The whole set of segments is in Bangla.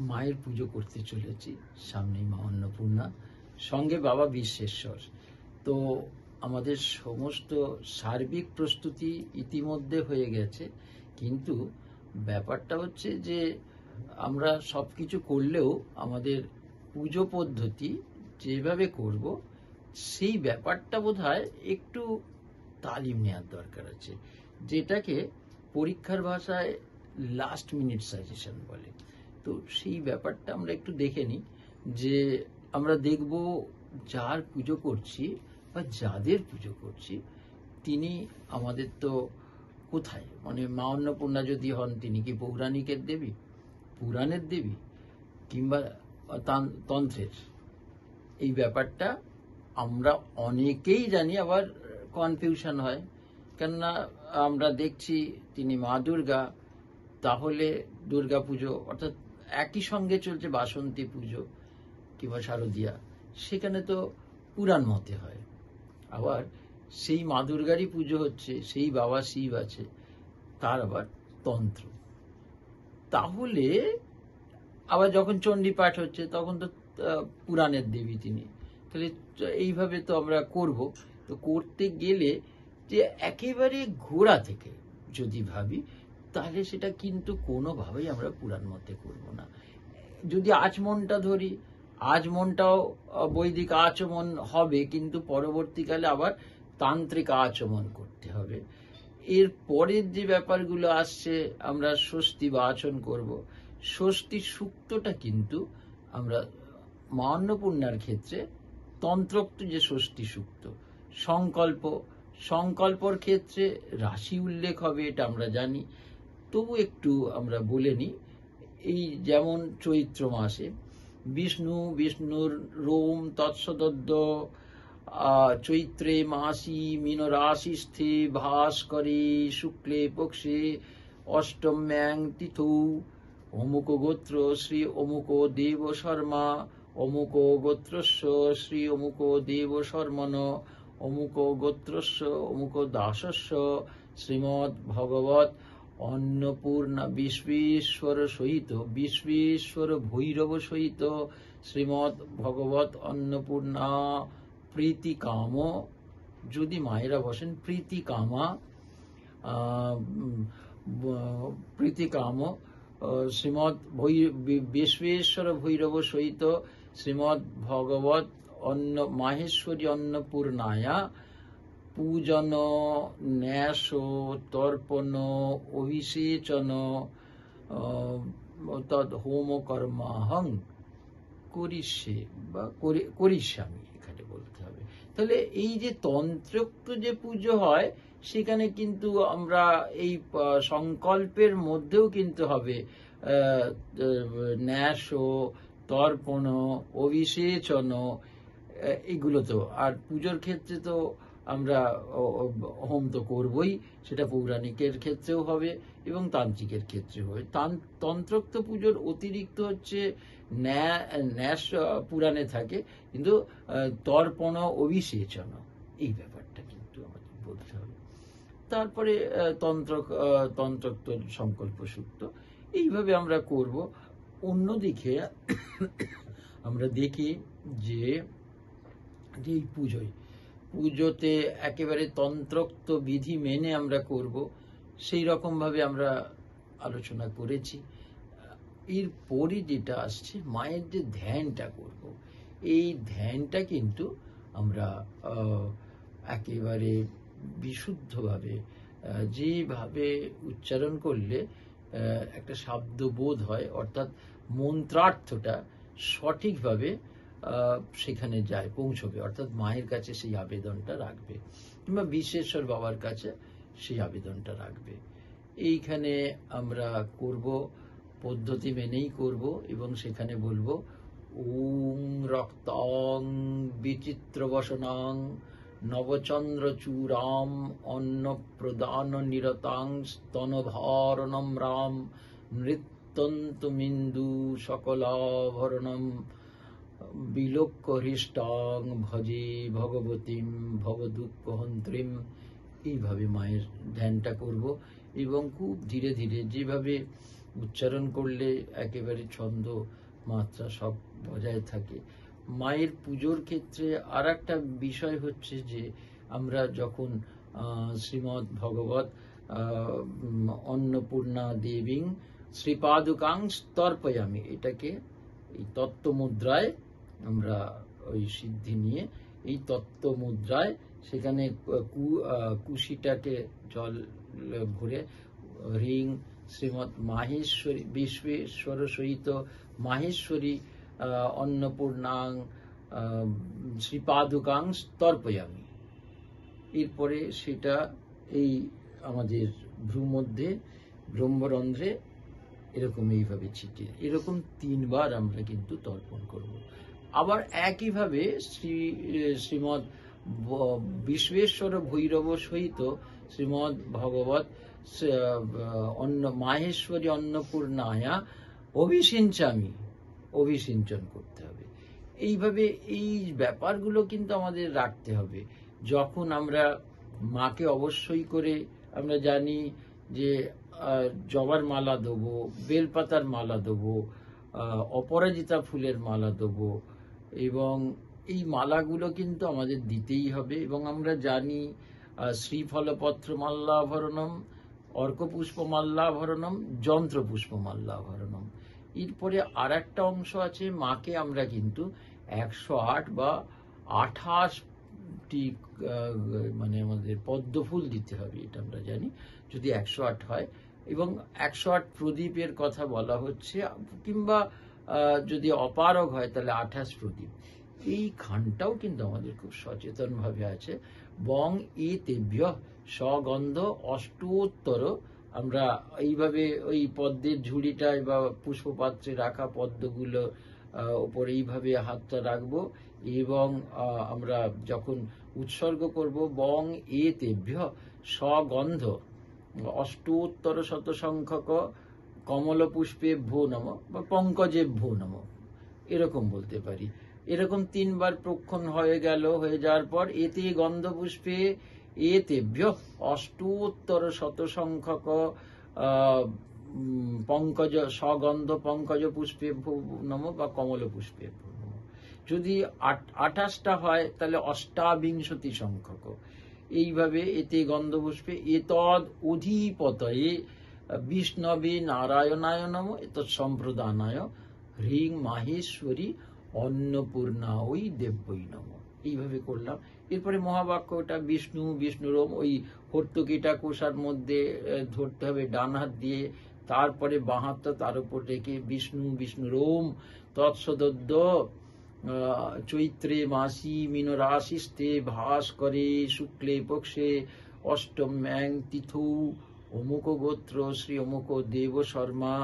মায়ের পুজো করতে চলেছি। সামনেই মা অন্নপূর্ণা, সঙ্গে বাবা বিশ্বেশ্বর। তো আমাদের সমস্ত সার্বিক প্রস্তুতি ইতিমধ্যে হয়ে গেছে, কিন্তু ব্যাপারটা হচ্ছে যে আমরা সব কিছু করলেও আমাদের পুজো পদ্ধতি যেভাবে করব সেই ব্যাপারটা বোধহয় একটু তালিম নেওয়ার দরকার আছে, যেটাকে পরীক্ষার ভাষায় লাস্ট মিনিট সাজেশন বলে। তো সেই ব্যাপারটা আমরা একটু দেখে নিই, যে আমরা দেখব যার পুজো করছি বা যাদের পুজো করছি তিনি আমাদের তো কোথায়, মানে মা অন্নপূর্ণা যদি হন তিনি কি পৌরাণিকের দেবী, পুরাণের দেবী, কিংবা তন্ত্রের? এই ব্যাপারটা আমরা অনেকেই জানি, আবার কনফিউশন হয়। কেননা আমরা দেখছি তিনি মা দুর্গা, তাহলে দুর্গা পুজো, অর্থাৎ একই সঙ্গে চলছে বাসন্তী পুজো কিংবা শারদীয়া, সেখানে তো পুরাণ মতে হয়। আবার সেই মা দুর্গারই পুজো হচ্ছে, সেই বাবা শিব আছে, তার আবার তন্ত্র। তাহলে আবার যখন চণ্ডী পাঠ হচ্ছে তখন তো পুরাণের দেবী তিনি। তাহলে এইভাবে তো আমরা করব। তো করতে গেলে যে একেবারে ঘোড়া থেকে যদি ভাবি, তাহলে সেটা কিন্তু কোনোভাবেই আমরা পুরাণ মতে করব না। যদি আচমনটা ধরি, আচমনটাও বৈদিক আচমন হবে, কিন্তু পরবর্তীকালে আবার তান্ত্রিক আচমন করতে হবে। এর পরের যে ব্যাপারগুলো আসছে, আমরা ষষ্ঠী বা আচরণ করব, ষষ্ঠী সূক্তটা কিন্তু আমরা মা অন্নপূর্ণার ক্ষেত্রে তন্ত্রোক্ত যে ষষ্ঠী সূক্ত, সংকল্পর ক্ষেত্রে রাশি উল্লেখ হবে, এটা আমরা জানি। তবু একটু আমরা বলে নিই। এই যেমন চৈত্র মাসে বিষ্ণুর রোম তৎসদদ্য চৈত্রে মাসি মীন রাশিস্থে ভাস্করে শুক্লে পক্ষে অষ্টম্যাং তিথৌ অমুক গোত্র শ্রী অমুক দেব শর্মা অমুক গোত্রস্য শ্রী অমুক দেব শর্মণ অমুক গোত্রস্য অমুক দাসস্য শ্রীমদ্ ভগবত অন্নপূর্ণা বিশ্বেশ্বর সহিত বিশ্বেশ্বর ভৈরব সহিত শ্রীমদ্ ভগবত অন্নপূর্ণা প্রীতিকাম, যদি মায়েরা বসেন প্রীতিকামা, প্রীতিকাম শ্রীমদ্ বিশ্বেশ্বর ভৈরব সহিত শ্রীমদ্ ভগবত মাহেশ্বরী অন্নপূর্ণায়া পূজন ন্যাস তর্পণ অভিষেচন তদ হোম কর্মাহং করিষ্যে বা করিষ্যামি, এখানে বলতে হবে। তাহলে এই যে তন্ত্রোক্ত যে পুজো হয়, সেখানে কিন্তু আমরা এই সংকল্পের মধ্যেও কিন্তু হবে ন্যাস তর্পণ অভিষেচন, এগুলো তো। আর পুজোর ক্ষেত্রে তো আমরা হোম তো করবই, সেটা পৌরাণিকের ক্ষেত্রেও হবে এবং তান্ত্রিকের ক্ষেত্রেও হবে। তন্ত্রোক্ত পুজোর অতিরিক্ত হচ্ছে ন্যাস পুরাণে থাকে, কিন্তু তর্পণ অভিষেচন এই ব্যাপারটা কিন্তু আমাদের বলতে হবে। তারপরে তন্ত্রোক্ত সংকল্প সূক্ত, এইভাবে আমরা করব। অন্যদিকে আমরা দেখি যে এই পুজোতে একেবারে তন্ত্রোক্ত বিধি মেনে আমরা করব, সেই রকম ভাবে আমরা আলোচনা করেছি। এরপরে যেটা আসছে, মায়ের যে ধ্যানটা করব, এই ধ্যানটা কিন্তু আমরা একেবারে বিশুদ্ধভাবে, যেভাবে উচ্চারণ করলে একটা শব্দবোধ হয়, অর্থাৎ মন্ত্রার্থটা সঠিকভাবে সেখানে যায়, পৌঁছবে, অর্থাৎ মায়ের কাছে সেই আবেদনটা রাখবে, কিংবা বিশ্বেশ্বর বাবার কাছে সেই আবেদনটা রাখবে। এইখানে আমরা করব, পদ্ধতি মেনেই করব, এবং সেখানে বলবো ওম রক্তং বিচিত্র বসনাং নবচন্দ্র চূড়াম অন্নপ্রদান নিরতাং স্তনধারণম রাম নৃত্যন্তমিন্দু সকলাভরণম বিলোক্য হৃষ্টাং ভজে ভগবতীম ভবদুঃখহন্ত্রীম। এইভাবে মায়ের ধ্যানটা করব, এবং খুব ধীরে ধীরে, যেভাবে উচ্চারণ করলে একেবারে ছন্দ মাত্রা সব বজায় থাকে। মায়ের পুজোর ক্ষেত্রে আর একটা বিষয় হচ্ছে যে আমরা যখন শ্রীমদ্ ভগবত অন্নপূর্ণা দেবীং শ্রীপাদুকাং তর্পয়ামি, এটাকে এই তত্ত্ব মুদ্রায় আমরা ওই সিদ্ধি নিয়ে এই তত্ত্ব মুদ্রায় সেখানে কুশিটাকে জল ভরে রিং শ্রীমৎ মাহেশ্বরী বিশ্বেশ্বর সহিত মাহেশ্বরী অন্নপূর্ণাং শ্রীপাদুকাং তর্পয়ামি, এরপরে সেটা এই আমাদের ভ্রু মধ্যে ব্রহ্মরন্ধ্রে এরকম এইভাবে ছিটিয়ে এরকম 3 বার আমরা কিন্তু তর্পণ করব। আবার একইভাবে শ্রীমৎ বিশ্বেশ্বর ভৈরব সহিত শ্রীমৎ ভগবত মাহেশ্বরী অন্নপূর্ণায়া অভিষিঞ্চন করতে হবে। এইভাবে এই ব্যাপারগুলো কিন্তু আমাদের রাখতে হবে। যখন আমরা মাকে অবশ্যই করে আমরা জানি যে জবার মালা দেবো, বেলপাতার মালা দেবো, অপরাজিতা ফুলের মালা দেবো, এবং এই মালাগুলো কিন্তু আমাদের দিতেই হবে। এবং আমরা জানি শ্রীফলপত্র মাল্যাভরণম, অর্কপুষ্প মাল্যাভরণম, যন্ত্রপুষ্প মাল্যাভরণম। এরপরে আর একটা অংশ আছে, মাকে আমরা কিন্তু 108 বা 28টি মানে আমাদের পদ্মফুল দিতে হবে, এটা আমরা জানি। যদি 108 হয় এবং 108 প্রদীপের কথা বলা হচ্ছে, কিংবা যদি অপারগ হয় তাহলে 28 প্রদীপ। এই খানটাও কিন্তু আমাদের খুব সচেতনভাবে আছে। বং এতেভ্য সগন্ধ অষ্টোত্তর, আমরা এইভাবে ওই পদ্মের ঝুড়িটা বা পুষ্পপাত্রে রাখা পদ্মগুলো ওপরে এইভাবে হাতটা রাখবো, এবং আমরা যখন উৎসর্গ করব বং এতেভ্য সগন্ধ অষ্টোত্তর শত সংখ্যক কমল পুষ্পে ভো নম বা পঙ্কজে ভো নম, এরকম বলতে পারি। এরকম 3 বার প্রক্ষণ হয়ে যাওয়ার পর এতে গন্ধ পুষ্পে এতেভ্য অষ্টোত্তর শত সংখ্যক পঙ্কজ সগন্ধ পঙ্কজ পুষ্পে ভো নম বা কমল পুষ্পে ভো নম। যদি 28টা হয় তাহলে অষ্টাবিংশতি সংখ্যক। এইভাবে এতে গন্ধ পুষ্পে এতদ অধিপতয়ে বিষ্ণবে নারায়ণায় নম এতৎ সম্প্রদানায় হ্রিং মাহেশ্বরী অন্নপূর্ণা ওই দেব্যই নম। এইভাবে করলাম। এরপরে মহাবাক্যটা বিষ্ণুরোম, ওই হর্তুকিটা কোষার মধ্যে ধরতে হবে ডান হাত দিয়ে, তারপরে বাঁ হাতটা তার উপর রেখে বিষ্ণুরোম তৎসদদ্য চৈত্রে মাসি মীনরাশিস্তে ভাস করে শুক্লে পক্ষে অষ্টম্যাং তিথৌ অমুক গোত্র শ্রী অমুক দেব শর্মা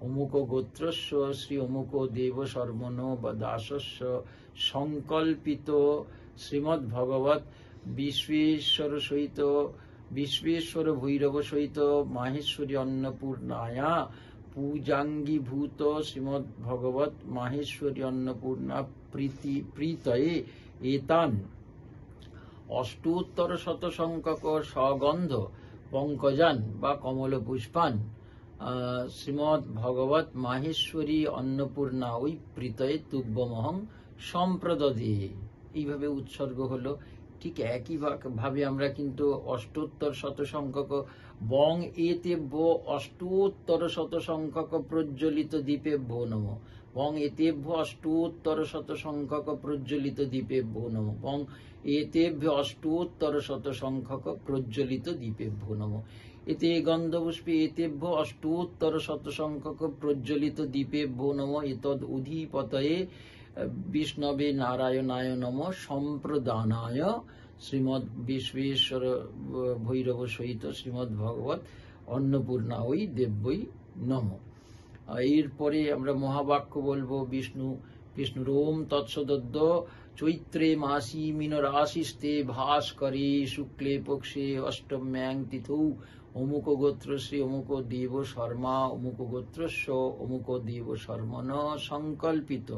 অমুক গোত্রস্য শ্রী অমুক দেব শর্মণ বা দাসস্য সংকল্পিত শ্রীমদ্ ভগবত বিশ্বেশ্বর ভৈরব সহিত মাহেশ্বরী অন্নপূর্ণায়া পূজাঙ্গীভূত শ্রীমদ্ ভগবত মাহেশ্বরী অন্নপূর্ণা প্রীতয়ে এতান অষ্টোত্তর শত সংখ্যক সগন্ধ পঙ্কজান বা কমল পুষ্পান শ্রীমদ্ ভগবত মাহেশ্বরী অন্নপূর্ণা ওই প্রীতয়ে তুব্যমহং সম্প্রদদে। এইভাবে উৎসর্গ হলো। ঠিক একই ভাবে আমরা কিন্তু অষ্টোত্তর শত সংখ্যক বং এতেভ্য অষ্টোত্তর শত সংখ্যক প্রজ্বলিত দীপেভ্য নম, বং এতেভ্য অষ্টোত্তর শত সংখ্যক প্রজ্বলিত দীপেভ্য নম, বং এতেভ্য অষ্টোত্তর শত সংখ্যক প্রজ্বলিত দীপেভ্য নম। এতে গন্ধপুষ্পে এতেভ্য অষ্টোত্তর শত সংখ্যক প্রজ্বলিত দীপেভ্য নম এতদ অধিপতয়ে বিষ্ণবে নারায়ণায় নম সম্প্রদানায় শ্রীমদ্ বিশ্বেশ্বর ভৈরব সহিত শ্রীমদ্ ভগবত অন্নপূর্ণা ওই দেব্যই নম। এরপরে আমরা মহাবাক্য বলবো। বিষ্ণুরোম তৎসদদ্য চৈত্রে মাসি মীনরাশিস্তে ভাস করে শুক্লে পক্ষে অষ্টম্যাং তিথৌ অমুক গোত্র শ্রী অমুক দেব শর্মা অমুক গোত্রস্য অমুক দেব শর্মণ সংকল্পিত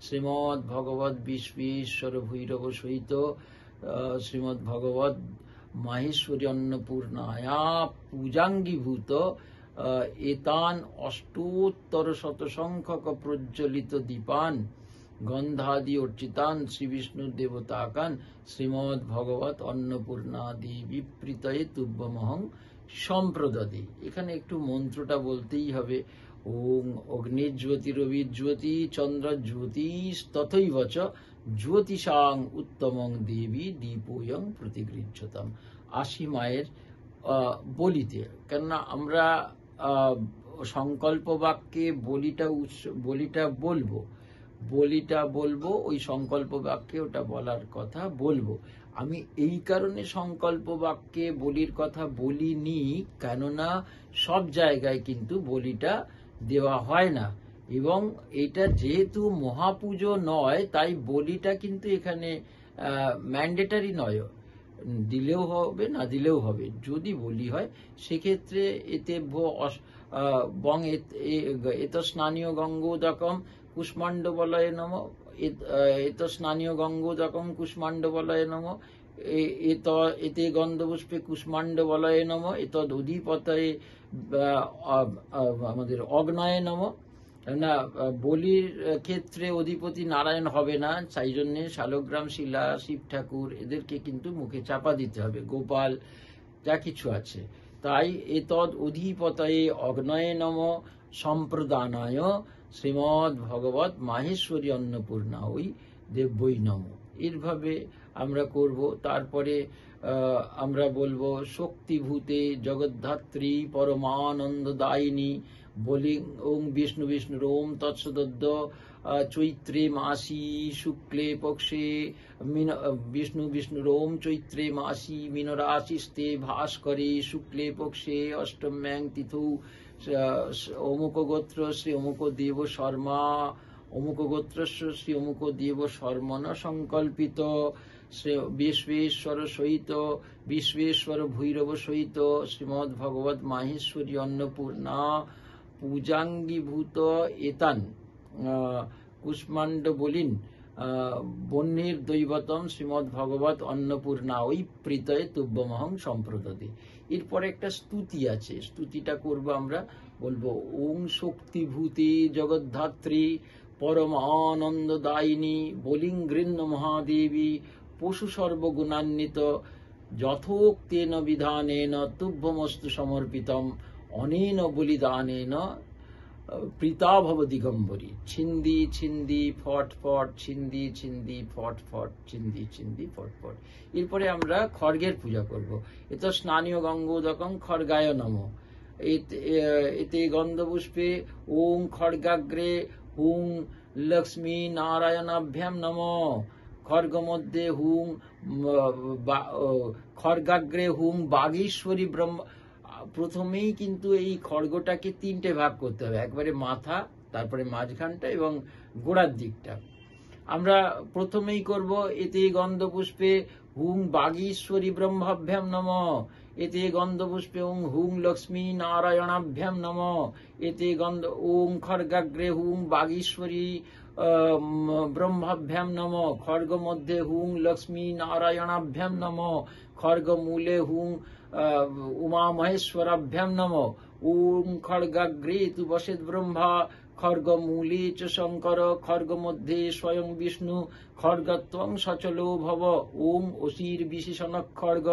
শ্রীমদ্ ভগবত বিশ্বেশ্বর ভৈরব সহিত শ্রীমদ্ ভগবত মাহেশ্বরী অন্নপূর্ণায়া পূজাঙ্গীভূত এতান অষ্টোত্তর শত সংখ্যক প্রজ্বলিত দীপান গন্ধাদি অর্চিতান শ্রী বিষ্ণুর দেবতাকান শ্রীমদ ভগবত অন্নপূর্ণাদি বিপ্রীতয়ে তুব্যমহং সম্প্রদদে। এখানে একটু মন্ত্রটা বলতেই হবে। ওং অগ্নিজ্যোতি রবিজ্যোতি চন্দ্রজ্যোতি তথৈব চ জ্যোতিষাং উত্তমং দেবী দীপোয়ং প্রতিগৃহ্যতাম। ৮০ মায়ের বলিতে, কেননা আমরা সংকল্প বাক্যে বলিটা বলবো, ওই সংকল্প বাক্যে ওটা বলার কথা বলবো। আমি এই কারণে সংকল্প বাক্যে বলির কথা বলিনি, কেননা সব জায়গায় কিন্তু বলিটা দেওয়া হয় না, এবং এটা যেহেতু মহাপুজো নয় তাই বলিটা কিন্তু এখানে ম্যান্ডেটারি নয়, দিলেও হবে না দিলেও হবে। যদি বলি হয় সেক্ষেত্রে এতে বং এত স্নানীয় গঙ্গোদকম কুষ্মাণ্ডবলয়ে নম, এত স্নানীয় গঙ্গোদকম কুষ্মাণ্ডবলয়ে নম, এতে গন্ধপুষ্পে কুষ্মাণ্ডবলয়ে নম, এতদ অধিপতয়ে আমাদের অগ্নয়ে নম। না, বলির ক্ষেত্রে অধিপতি নারায়ণ হবে না, তাই জন্যে শালগ্রাম শিলা, শিব ঠাকুর এদেরকে কিন্তু মুখে চাপা দিতে হবে, গোপাল যা কিছু আছে। তাই এতদ অধিপতয়ে অগ্নয়ে নম সম্প্রদানায় শ্রীমদ ভগবত মাহেশ্বরী অন্নপূর্ণা ওই দেব্যই নম। এইভাবে আমরা করব। তারপরে আমরা বলবো শক্তিভূতে জগদ্ধাত্রী পরমানন্দদায়িনী বলি ওং বিষ্ণু বিষ্ণুর ওম তৎসদ্য চৈত্রে মাসি শুক্লে পক্ষে বিষ্ণু বিষ্ণুর ওম চৈত্রে মাসি মীনরাশিস্তে ভাস্করে শুক্লে পক্ষে অষ্টম্যাং তিথৌ অমুক গোত্র শ্রী অমুক দেব শর্মা অমুক গোত্রস্য শ্রী অমুক দেব শর্মণ সংকল্পিত বিশ্বেশ্বর সহিত বিশ্বেশ্বর ভৈরব সহিত শ্রীমদ ভগবত মাহেশ্বরী অন্নপূর্ণা পূজাঙ্গীভূত এতান কুষ্মাণ্ড বলিন বন্যের দৈবতম শ্রীমদ ভগবত অন্নপূর্ণা ওই প্রীতয়ে তুব্যমহং সম্প্রদদে। এরপরে একটা স্তুতি আছে, স্তুতিটা করব আমরা। বলবো ওং শক্তিভূতে জগদ্ধাত্রী পরম আনন্দদায়িনী বলিং গৃহ্ণ মহাদেবী পশু সর্বগুণান্বিত যথোক্তেন বিধানেন তুভ্যমস্তু সমর্পিতম অনেন বলিদানেন প্রীতা ভব দিগম্বরী ছিন্দি ছিন্দি ফট ফট ছিন্দি ছিন্দি ফট ফট ছিন্দি ছিন্দি ফট ফট। এরপরে আমরা খড়গের পূজা করব। এত স্নানীয় গঙ্গোদকং খড়গায় নম, এতে গন্ধপুষ্পে ওং খড়গাগ্রে হুং লক্ষ্মী নারায়ণাভ্যাম নম, খড়গ মধ্যে হুং খড়গাগ্রে হুং বাগীশ্বরী ব্রহ্ম। প্রথমেই কিন্তু এই খড়গটাকে 3টে ভাগ করতে হবে, একবারে মাথা, তারপরে মাঝখানটা এবং গোড়ার দিকটা। আমরা প্রথমেই করব এতে গন্ধপুষ্পে হুং বাগীশ্বরী ব্রহ্মাভ্যাম নম, এতে গন্ধপুষ্পে ওং হুং লক্ষ্মী নারায়ণাভ্যাম নম, এতে ওং খড়গাগ্রে হুং বাগীশ্বরী ব্রহ্মাভ্যাম নম, খড়গ মধ্যে হুং লক্ষ্মী নারায়ণাভ্যাম নম, খড়গ মূলে হুং উমা মহেশ্বরাভ্যাম নম, ওং খড়গাগ্রে তু বসেদ ব্রহ্মা, খড়গ মূলে চ শঙ্কর, খড়গ মধ্যে স্বয়ং বিষ্ণু, খড়গত্বং সচলো ভব, ওং অসির বিশেষণ খড়গ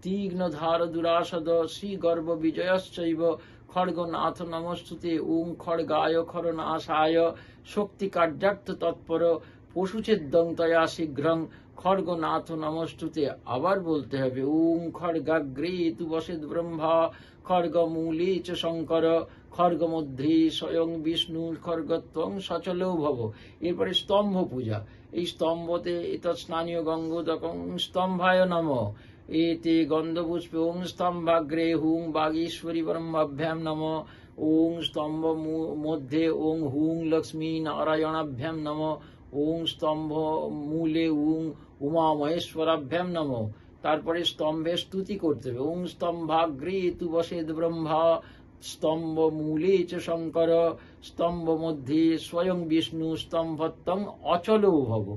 তীক্ষ্ণ ধার দুরাসদ শ্রী গর্ভ বিজয়শ্চৈব, খড়গনাথ নমস্তুতে ওং খড়গায় খরনাশায় শক্তি কার্যার্থ তৎপর পশুছেদ্যং তয়া শীঘ্রং খড়গনাথ নমস্তুতে। আবার বলতে হবে ওং খড়গাগ্রে তু বসেদ ব্রহ্মা, খড়গ মূলে চ শঙ্কর, খড়গ মধ্যে স্বয়ং বিষ্ণু, খড়গত্বং সচলৌ ভব। এরপরে স্তম্ভ পূজা। এই স্তম্ভতে এত স্নানীয় গঙ্গোদকং স্তম্ভায় নম, এতে গন্ধপুষ্পে ওং স্তম্ভাগ্রে হুং বাগীশ্বরী ব্রহ্মাভ্যাম নম, ওং স্তম্ভ মধ্যে ওং হুং লক্ষ্মী নারায়ণাভ্যাম নম, ওং স্তম্ভ মূলে ওং উমা মহেশ্বরাভ্যাম নম। তারপরে স্তম্ভের স্তুতি করতে হবে। ওং স্তম্ভাগ্রে তু বসেদ ব্রহ্মা, স্তম্ভ মূলে চ শঙ্কর, স্তম্ভ মধ্যে স্বয়ং বিষ্ণু, স্তম্ভত্বং অচলৌ ভব।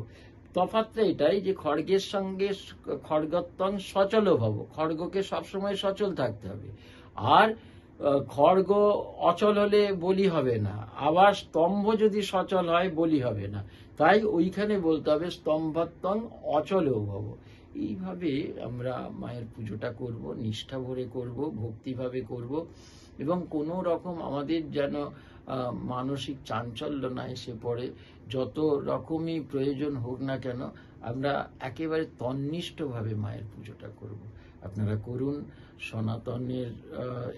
তফাৎটা এটাই যে খড়গের সঙ্গে খড়গত্বং সচল ভব, খড়গকে সবসময় সচল থাকতে হবে। আর খড়গ অচল হলে বলি হবে না, আবার স্তম্ভ যদি সচল হয় বলি হবে না, তাই ওইখানে বলতে হবে স্তম্ভত্বং অচলও ভব। এইভাবে আমরা মায়ের পুজোটা করব, নিষ্ঠা ভরে করব, ভক্তিভাবে করব, এবং কোনো রকম আমাদের যেন মানসিক চাঞ্চল্য না এসে পড়ে। যত রকমই প্রয়োজন হোক না কেন, আমরা একেবারে তন্নিষ্ঠভাবে মায়ের পুজোটা করব। আপনারা করুন, সনাতনের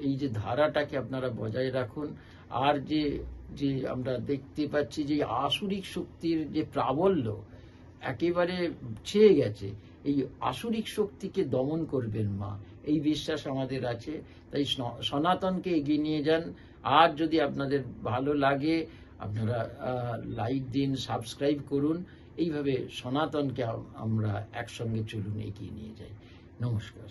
এই যে ধারাটাকে আপনারা বজায় রাখুন। আর যে যে আমরা দেখতে পাচ্ছি যে আসুরিক শক্তির যে প্রাবল্য একেবারে ছেয়ে গেছে, এই আসুরিক শক্তিকে দমন করবেন মা, এই বিশ্বাস আমাদের আছে। তাই সনাতনকে এগিয়ে নিয়ে যান। আর যদি আপনাদের ভালো লাগে আপনারা লাইক দিন, সাবস্ক্রাইব করুন। এইভাবে সনাতনকে আমরা একসঙ্গে চলুন, এগিয়ে নিয়ে যাই। নমস্কার।